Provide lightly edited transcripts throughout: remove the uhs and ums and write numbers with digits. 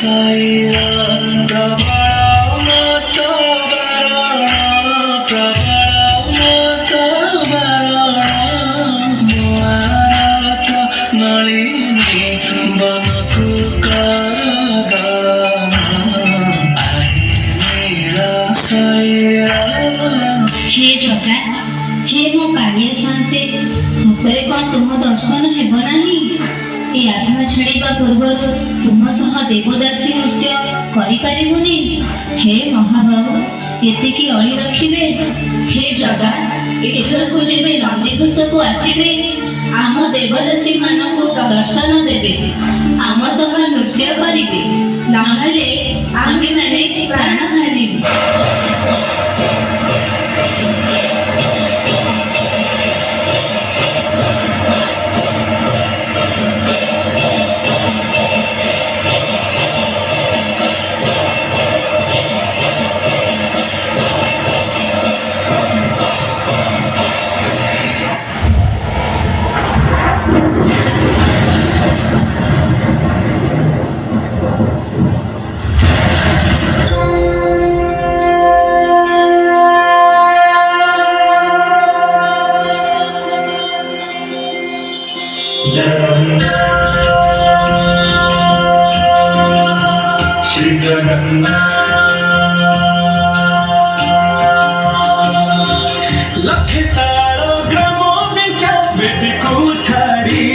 हे जगा हे मो कालिया शांते सपरे कौन तुम दर्शन हेब नाही ए आत्मा छाड़िबा पूर्वर तुम सह देवदासी नृत्य करि परिबुनी हे महाभाव एतिकी अळी रखिबे हे जगा एथरकु जेबे नंदीघोष को आसीबे आम देवदासी मानकु दर्शन देबे आम सह नृत्य करिबे नहले आमे माने प्राण हारिबे। श्री जगन्नाथ लखे सारो ग्रामो बिचा बेटी को छाड़ी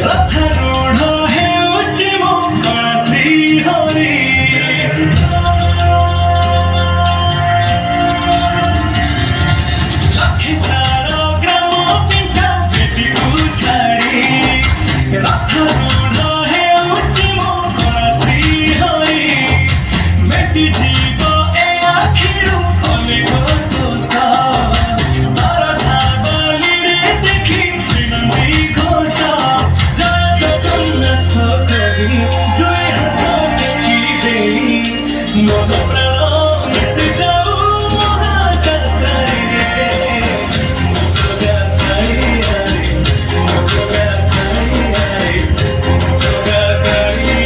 रथारूढ़ हेउछि मो श्री हरि लखे सारो ग्रामो बिचा बेटी को छाड़ी रथारूढ़ हेउछि मो श्री हरि मेटी जीव ए आखिरु अनेक सोसा सारथा बलि रे देखी श्रीनंदी घोषा जय जगन्नाथ कहि दुई हाथ टेकी देई मोर प्राण मिशि जाऊ महाजात्रारे जगा ताई रे जगा ताई रे जगा ताई रे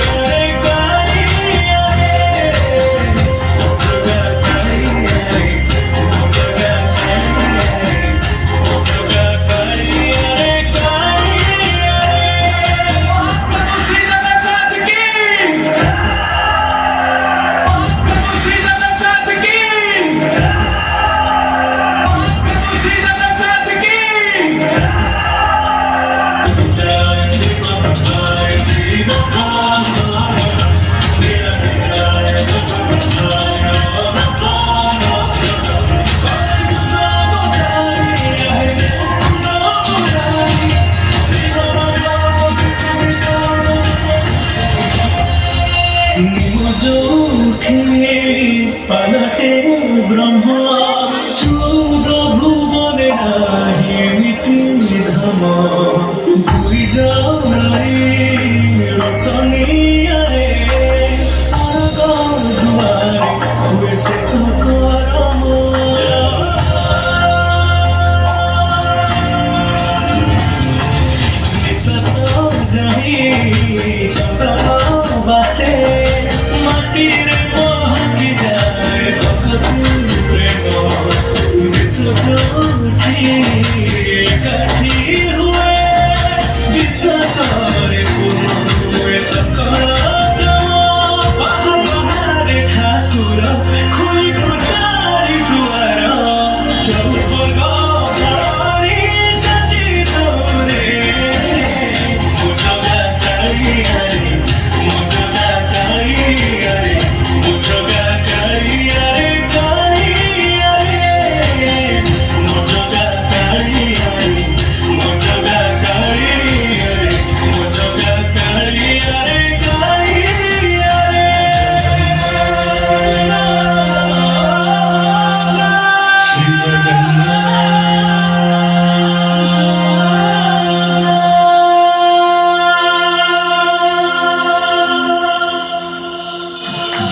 पलटे ब्रह्म चूद भुवने नाही नीति धम भूई जाऊ रसनी आए स्वर्ग दुआरे हुए से सुकरम निश्वास जाही चंद्र बासे माटी रे महकी जाए भक्त प्रेम विश्व ज्योति एकाठी हुए विश्वास रे पूर्ण हुए सकल बाहरे ठाकुर खोली चारि दुआर चौपग फड़ी जाची तोरे मुझगा ताई हरि मुझगा ताई हरि मुझगा ताई हरि काई हरि मुझगा ताई हरि मुझगा ताई हरि मुझगा ताई हरि काई हरि श्री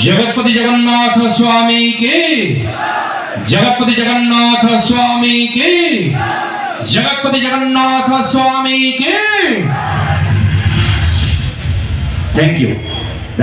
जगतपति जगन्नाथ स्वामी के जगतपति जगन्नाथ स्वामी के जगतपति जगन्नाथ स्वामी के। Thank you.